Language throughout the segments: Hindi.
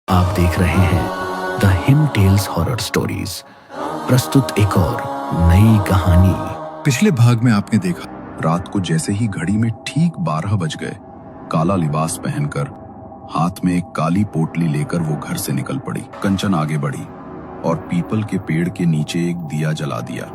आप देख रहे हैं the Him tales horror stories. प्रस्तुत एक और नई कहानी। पिछले भाग में आपने देखा, रात को जैसे ही घड़ी में ठीक 12 बज गए, काला लिबास पहनकर हाथ में एक काली पोटली लेकर वो घर से निकल पड़ी। कंचन आगे बढ़ी और पीपल के पेड़ के नीचे एक दिया जला दिया।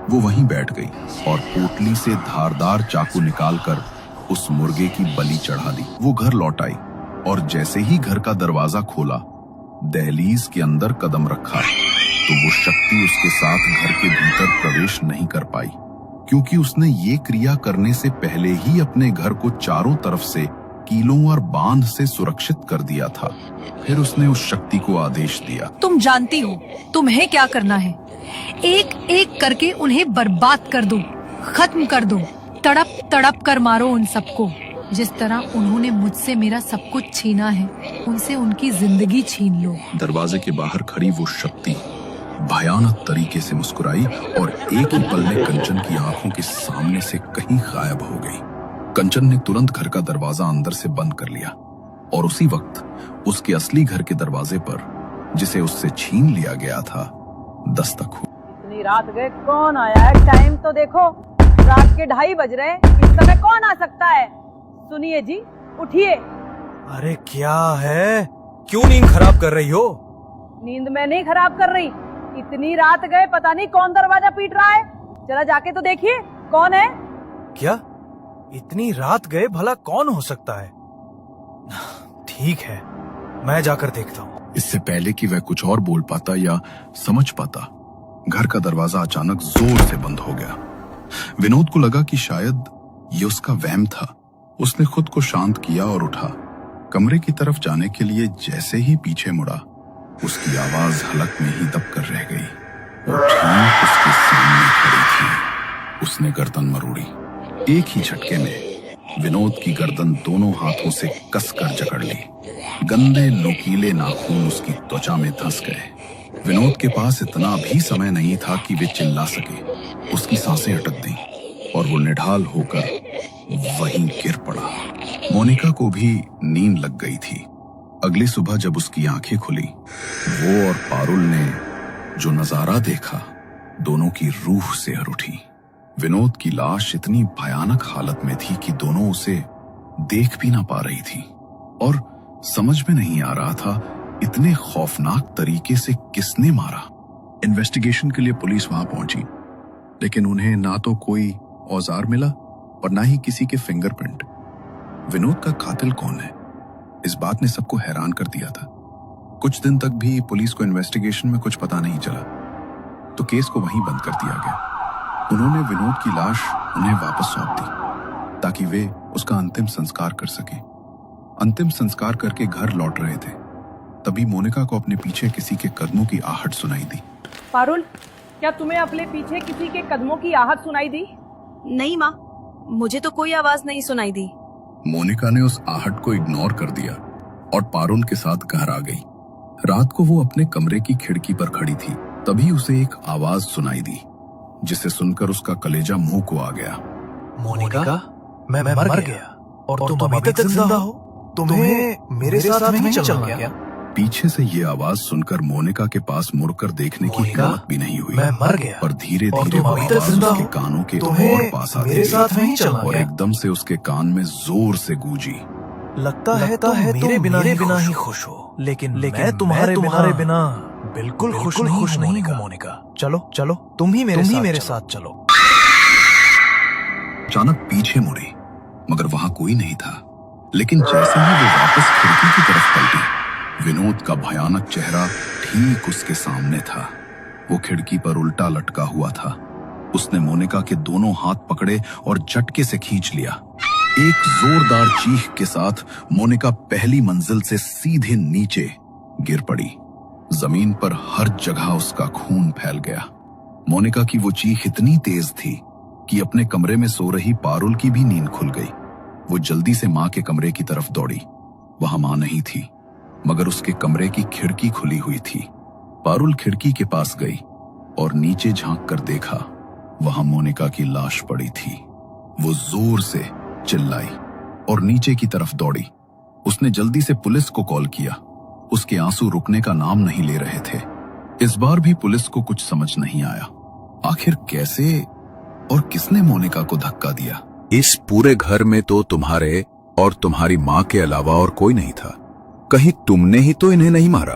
वो वहीं बैठ गई और पोटली से धारदार चाकू निकालकर उस मुर्गे की बलि चढ़ा दी। वो घर लौट आई और जैसे ही घर का दरवाजा खोला, दहलीज के अंदर कदम रखा तो वो शक्ति उसके साथ घर के भीतर प्रवेश नहीं कर पाई, क्योंकि उसने ये क्रिया करने से पहले ही अपने घर को चारों तरफ से कीलों और बांध से सुरक्षित कर दिया था। फिर उसने उस शक्ति को आदेश दिया, तुम जानती हो तुम्हें क्या करना है। एक एक करके उन्हें बर्बाद कर दो, खत्म कर दो, तड़प तड़प कर मारो उन सबको। जिस तरह उन्होंने मुझसे मेरा सब कुछ छीना है, उनसे उनकी जिंदगी छीन लो। दरवाजे के बाहर खड़ी वो शक्ति भयानक तरीके से मुस्कुराई और एक ही पल में कंचन की आंखों के सामने से कहीं गायब हो गई। कंचन ने तुरंत घर का दरवाजा अंदर से बंद कर लिया और उसी वक्त उसके असली घर के दरवाजे पर, जिसे उससे छीन लिया गया था, दस्तक हुई। इतनी रात गए, कौन आया है? टाइम तो देखो, रात के 2:30 बज रहे हैं। इस समय कौन आ सकता है? सुनिए जी, उठिए। अरे क्या है, क्यों नींद खराब कर रही हो? नींद मैं नहीं खराब कर रही। इतनी रात गए, पता नहीं कौन दरवाजा पीट रहा है। जरा जाके तो देखिए कौन है। क्या इतनी रात गए, भला कौन हो सकता है? ठीक है, मैं जाकर देखता हूँ। इससे पहले कि वह कुछ और बोल पाता या समझ पाता, घर का दरवाजा अचानक जोर से बंद हो गया। विनोद को लगा कि शायद ये उसका वहम था। उसने खुद को शांत किया और उठा। कमरे की तरफ जाने के लिए जैसे ही पीछे मुड़ा, उसकी आवाज हलक में ही दबकर रह गई। वो ठीक उसके सामने खड़ी थी। उसने गर्दन मरोड़ी। एक ही झटके में विनोद की गर्दन दोनों हाथों से कसकर जकड़ ली। गंदे नुकीले नाखून उसकी त्वचा में धंस गए। विनोद के पास इतना भी समय नहीं था कि वे चिल्ला सके। उसकी सांसें अटक गईं और वो निढाल होकर वहीं गिर पड़ा। मोनिका को भी नींद लग गई थी। अगली सुबह जब उसकी आंखें खुली, वो और पारुल ने जो नजारा देखा, दोनों की रूह सिहर उठी। विनोद की लाश इतनी भयानक हालत में थी कि दोनों उसे देख भी ना पा रही थी और समझ में नहीं आ रहा था इतने खौफनाक तरीके से किसने मारा। इन्वेस्टिगेशन के लिए पुलिस वहां पहुंची, लेकिन उन्हें ना तो कोई औजार मिला और ना ही किसी के फिंगरप्रिंट। विनोद का कातिल कौन है, इस बात ने सबको हैरान कर दिया था। कुछ दिन तक भी पुलिस को इन्वेस्टिगेशन में कुछ पता नहीं चला, तो केस को वहीं बंद कर दिया गया। उन्होंने विनोद की लाश उन्हें वापस सौंप दी ताकि वे उसका अंतिम संस्कार कर सके। अंतिम संस्कार करके घर लौट रहे थे, तभी मोनिका को अपने पीछे किसी के कदमों की आहट सुनाई दी। पारुल, क्या तुम्हें अपने पीछे किसी के कदमों की आहट सुनाई दी? नहीं माँ, मुझे तो कोई आवाज नहीं सुनाई दी। मोनिका ने उस आहट को इग्नोर कर दिया और पारुल के साथ घर आ गई। रात को वो अपने कमरे की खिड़की पर खड़ी थी, तभी उसे एक आवाज सुनाई दी, जिसे सुनकर उसका कलेजा मुंह को आ गया। मोनिका, मैं मर गया और तुम अभी तक जिंदा हो? तुम्हें मेरे साथ नहीं चलना क्या? पीछे से ये आवाज सुनकर मोनिका के पास मुड़कर देखने की हिम्मत भी नहीं हुई। मैं मर गया और धीरे धीरे तुम अभी तक जिंदा उसके हो? कानों के तुम्हें और पास आती मेरे साथ नहीं गई चलना और क्या? एकदम से उसके कान में जोर से गूंजी, लगता है तुम मेरे बिना ही खुश हो, लेकिन मैं तुम्हारे बिना बिल्कुल खुश नहीं हूँ मोनिका। चलो तुम ही मेरे साथ चलो। अचानक पीछे मुड़ी, मगर वहां कोई नहीं था। लेकिन जैसे ही वो वापस खिड़की की तरफ पलटी, विनोद का भयानक चेहरा ठीक उसके सामने था। वो खिड़की पर उल्टा लटका हुआ था। उसने मोनिका के दोनों हाथ पकड़े और झटके से खींच लिया। एक जोरदार चीख के साथ मोनिका पहली मंजिल से सीधे नीचे गिर पड़ी। जमीन पर हर जगह उसका खून फैल गया। मोनिका की वो चीख इतनी तेज थी कि अपने कमरे में सो रही पारुल की भी नींद खुल गई। वो जल्दी से मां के कमरे की तरफ दौड़ी। वहां मां नहीं थी, मगर उसके कमरे की खिड़की खुली हुई थी। पारुल खिड़की के पास गई और नीचे झांक कर देखा, वहां मोनिका की लाश पड़ी थी। वो जोर से चिल्लाई और नीचे की तरफ दौड़ी। उसने जल्दी से पुलिस को कॉल किया उसके आंसू रुकने का नाम नहीं ले रहे थे। इस बार भी पुलिस को कुछ समझ नहीं आया। आखिर कैसे और किसने मोनिका को धक्का दिया? इस पूरे घर में तो तुम्हारे और तुम्हारी माँ के अलावा और कोई नहीं था। कहीं तुमने ही तो इन्हें नहीं मारा?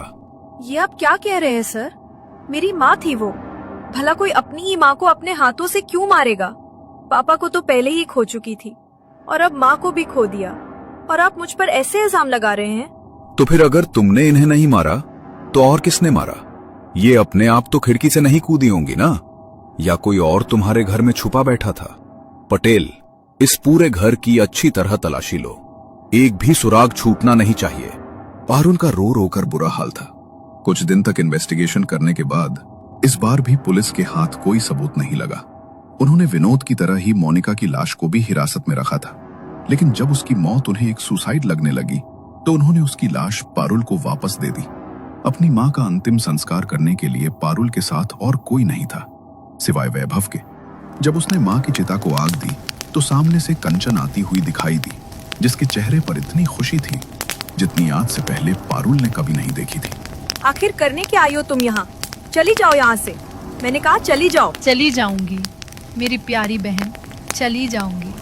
ये आप क्या कह रहे हैं सर? मेरी माँ थी वो। भला कोई अपनी ही माँ को अपने हाथों से क्यों मारेगा? पापा को तो पहले ही खो चुकी थी और अब माँ को भी खो दिया, और आप मुझ पर ऐसे इल्जाम लगा रहे हैं? तो फिर अगर तुमने इन्हें नहीं मारा तो और किसने मारा? ये अपने आप तो खिड़की से नहीं कूदी होंगी ना? या कोई और तुम्हारे घर में छुपा बैठा था? पटेल, इस पूरे घर की अच्छी तरह तलाशी लो, एक भी सुराग छूटना नहीं चाहिए। पारुल का रो रो कर बुरा हाल था। कुछ दिन तक इन्वेस्टिगेशन करने के बाद इस बार भी पुलिस के हाथ कोई सबूत नहीं लगा। उन्होंने विनोद की तरह ही मोनिका की लाश को भी हिरासत में रखा था, लेकिन जब उसकी मौत उन्हें एक सुसाइड लगने लगी तो उन्होंने उसकी लाश पारुल को वापस दे दी। अपनी मां का अंतिम संस्कार करने के लिए पारुल के साथ और कोई नहीं था सिवाय वैभव के। जब उसने मां की चिता को आग दी तो सामने से कंचन आती हुई दिखाई दी, जिसके चेहरे पर इतनी खुशी थी जितनी आज से पहले पारुल ने कभी नहीं देखी थी। आखिर करने क्या आई हो तुम यहाँ? चली जाओ यहाँ से। मैंने कहा चली जाओ। चली जाऊंगी मेरी प्यारी बहन, चली जाऊंगी।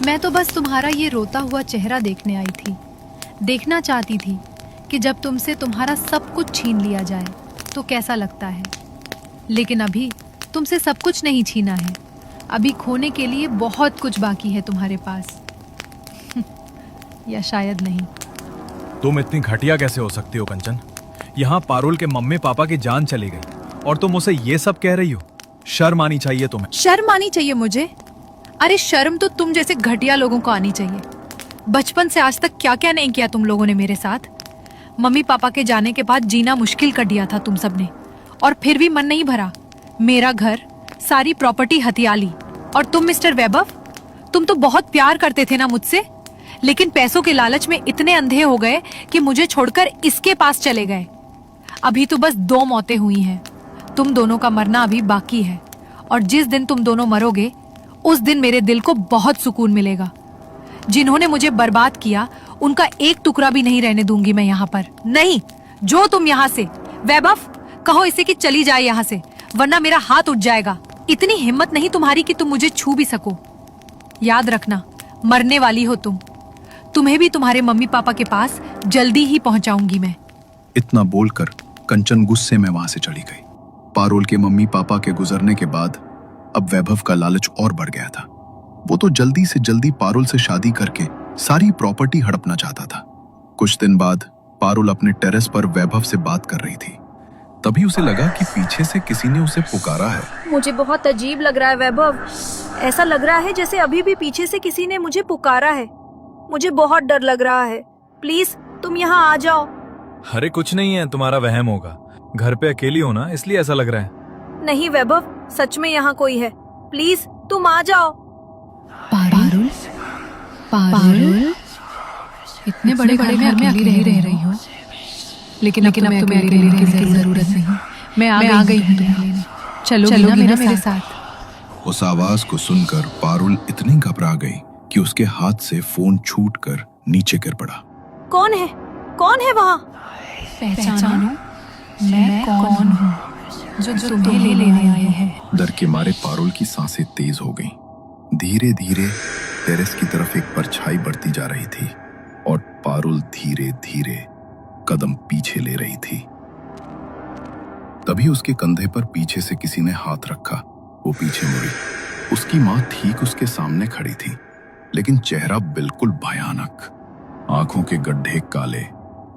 मैं तो बस तुम्हारा ये रोता हुआ चेहरा देखने आई थी। देखना चाहती थी कि जब तुमसे तुम्हारा सब कुछ छीन लिया जाए तो कैसा लगता है। लेकिन अभी तुमसे सब कुछ नहीं छीना है। अभी खोने के लिए बहुत कुछ बाकी है तुम्हारे पास। या शायद नहीं। तुम इतनी घटिया कैसे हो सकती हो कंचन? यहाँ पारुल के मम्मी पापा की जान चली गई और तुम उसे ये सब कह रही हो? शर्म आनी चाहिए तुम्हें। शर्म आनी चाहिए मुझे? अरे शर्म तो तुम जैसे घटिया लोगों को आनी चाहिए। बचपन से आज तक क्या क्या नहीं किया तुम लोगों ने मेरे साथ। मम्मी पापा के जाने के बाद जीना मुश्किल कर दिया था तुम सबने, और फिर भी मन नहीं भरा। मेरा घर, सारी प्रॉपर्टी हथिया ली। और तुम मिस्टर वैभव, तुम तो बहुत प्यार करते थे ना मुझसे, लेकिन पैसों के लालच में इतने अंधे हो गए कि मुझे छोड़कर इसके पास चले गए। अभी तो बस 2 मौतें हुई हैं। तुम दोनों का मरना अभी बाकी है, और जिस दिन तुम दोनों मरोगे उस दिन मेरे दिल को बहुत सुकून मिलेगा। जिन्होंने मुझे बर्बाद किया उनका एक टुकड़ा भी नहीं रहने दूंगी मैं यहाँ पर। नहीं, जो तुम यहाँ से। वैभव, कहो इसे कि चली जाए यहाँ से, वरना मेरा हाथ उठ जाएगा। इतनी हिम्मत नहीं तुम्हारी कि तुम मुझे छू भी सको। याद रखना, मरने वाली हो तुम। तुम्हें भी तुम्हारे मम्मी पापा के पास जल्दी ही पहुंचाऊंगी मैं। इतना बोलकर कंचन गुस्से में वहां से चली गई। पारुल के मम्मी पापा के गुजरने के बाद अब वैभव का लालच और बढ़ गया था। वो तो जल्दी से जल्दी पारुल से शादी करके सारी प्रॉपर्टी हड़पना चाहता था। कुछ दिन बाद पारुल अपने टेरेस पर वैभव से बात कर रही थी। तभी उसे लगा कि पीछे से किसी ने उसे पुकारा है। मुझे बहुत अजीब लग रहा है वैभव। ऐसा लग रहा है जैसे अभी भी पीछे से किसी ने मुझे पुकारा है। मुझे बहुत डर लग रहा है। प्लीज तुम यहाँ आ जाओ। अरे कुछ नहीं है, तुम्हारा वहम होगा। घर पे अकेली हो ना, इसलिए ऐसा लग रहा है। नहीं वैभव, सच में यहाँ कोई है। प्लीज तुम आ जाओ। पारुल, पारुल, इतने बड़े घर में अकेली रह रही हो, लेकिन अब तुम्हें अकेले रहने की जरूरत नहीं। मैं आ गई हूँ तुम्हें लेने। चलो ना मेरे साथ। उस आवाज को सुनकर पारुल इतनी घबरा गई कि उसके हाथ से फोन छूटकर नीचे गिर पड़ा। कौन है? कौन है वहाँ? पहचानो, मैं कौन हूँ जो तुम्हें लेने आए हैं। डर के मारे पारुल की सांसें तेज हो गईं। धीरे धीरे टेरेस की तरफ एक परछाई बढ़ती जा रही थी और पारुल धीरे धीरे कदम पीछे ले रही थी। तभी उसके कंधे पर पीछे से किसी ने हाथ रखा। वो पीछे मुड़ी। उसकी मां ठीक उसके सामने खड़ी थी, लेकिन चेहरा बिल्कुल भयानक। आंखों के गड्ढे काले,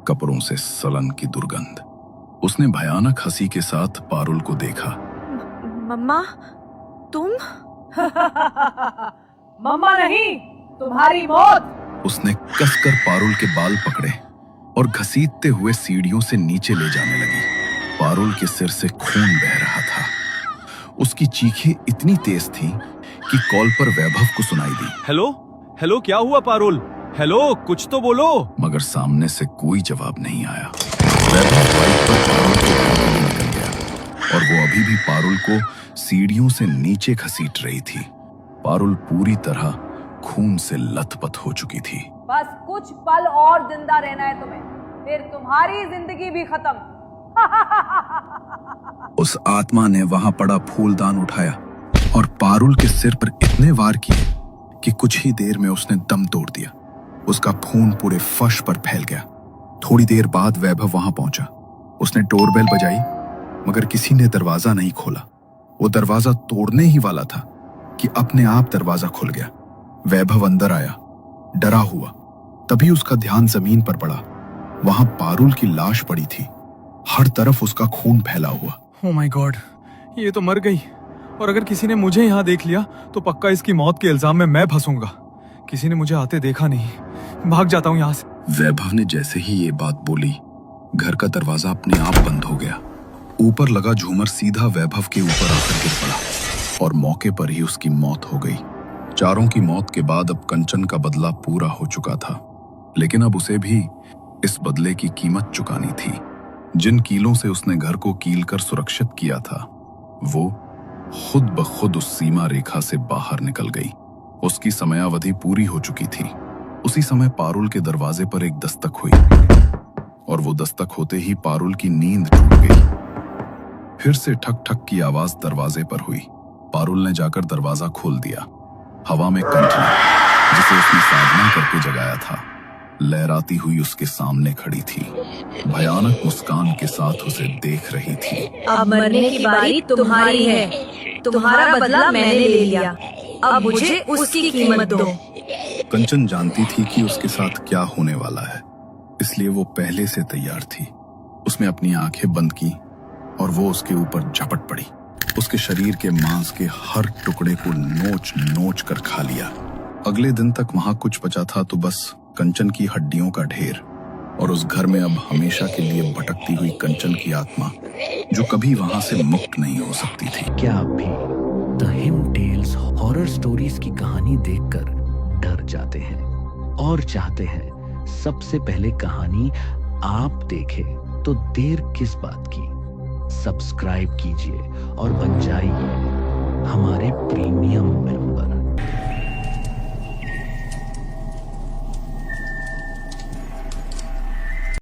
कपड़ों से सलन की दुर्गंध। उसने भयानक हंसी के साथ पारुल को देखा। मम्मा, तुम? मम्मा नहीं, तुम्हारी मौत। उसने कसकर पारुल के बाल पकड़े और घसीटते हुए सीढ़ियों से नीचे ले जाने लगी। पारुल के सिर से खून बह रहा था। उसकी चीखें इतनी तेज थीं कि कॉल पर वैभव को सुनाई दी। हेलो हेलो, क्या हुआ पारुल? हेलो, कुछ तो बोलो। मगर सामने से कोई जवाब नहीं आया। वैभव बाइक पर पारुल को उठाकर निकल गया और वो अभी भी पारुल को सीढ़ियों से नीचे घसीट रही थी। पारुल पूरी तरह खून से लथपथ हो चुकी थी। बस कुछ पल और जिंदा रहना है तुम्हें। फिर तुम्हारी जिंदगी भी खत्म। उस आत्मा ने वहां पड़ा फूलदान उठाया और पारुल के सिर पर इतने वार किए कि कुछ ही देर में उसने दम तोड़ दिया। उसका खून पूरे फर्श पर फैल गया। थोड़ी देर बाद वैभव वहां पहुंचा। उसने डोरबेल बजाई मगर किसी ने दरवाजा नहीं खोला। वो दरवाजा तोड़ने ही वाला था कि अपने आप दरवाजा खुल गया। वैभव अंदर आया, डरा हुआ। तभी उसका ध्यान जमीन पर पड़ा। वहां पारुल की लाश पड़ी थी, हर तरफ उसका खून फैला हुआ। ओह माय गॉड, ये तो मर गई। और अगर किसी ने मुझे यहाँ देख लिया तो पक्का इसकी मौत के इल्जाम में मैं फंसूंगा। किसी ने मुझे आते देखा नहीं, भाग जाता हूँ यहाँ से। वैभव ने जैसे ही ये बात बोली, घर का दरवाजा अपने आप बंद हो गया। ऊपर लगा झूमर सीधा वैभव के ऊपर आकर गिर पड़ा और मौके पर ही उसकी मौत हो गई। चारों की मौत के बाद अब कंचन का बदला पूरा हो चुका था, लेकिन अब उसे भी इस बदले की कीमत चुकानी थी। जिन कीलों से उसने घर को कील कर सुरक्षित किया था, वो खुद ब खुद उस सीमा रेखा से बाहर निकल गई। उसकी समयावधि पूरी हो चुकी थी। उसी समय पारुल के दरवाजे पर एक दस्तक हुई और वो दस्तक होते ही पारुल की नींद टूट गई। फिर से ठक ठक की आवाज दरवाजे पर हुई। पारुल ने जाकर दरवाजा खोल दिया। हवा में कंचन, जिसे उसने साधना करके जगाया था, लहराती हुई उसके सामने खड़ी थी। भयानक मुस्कान के साथ उसे देख रही थी। अब मरने की बारी तुम्हारी है। तुम्हारा बदला मैंने ले लिया, अब मुझे उसकी कीमत दो। कंचन जानती थी कि उसके साथ क्या होने वाला है, इसलिए वो पहले से तैयार थी। उसने अपनी आंखें बंद की और वो उसके ऊपर झपट पड़ी। उसके शरीर के मांस के हर टुकड़े को नोच नोच कर खा लिया। अगले दिन तक वहां कुछ बचा था तो बस कंचन की हड्डियों का ढेर, और उस घर में अब हमेशा के लिए भटकती हुई कंचन की आत्मा, जो कभी वहां से मुक्त नहीं हो सकती थी। क्या आप भी the Him tales horror stories की कहानी देखकर डर जाते हैं और चाहते हैं सबसे पहले कहानी आप देखें? तो देर किस बात की, सब्सक्राइब कीजिए और बन जाइए हमारे प्रीमियम मेंबर।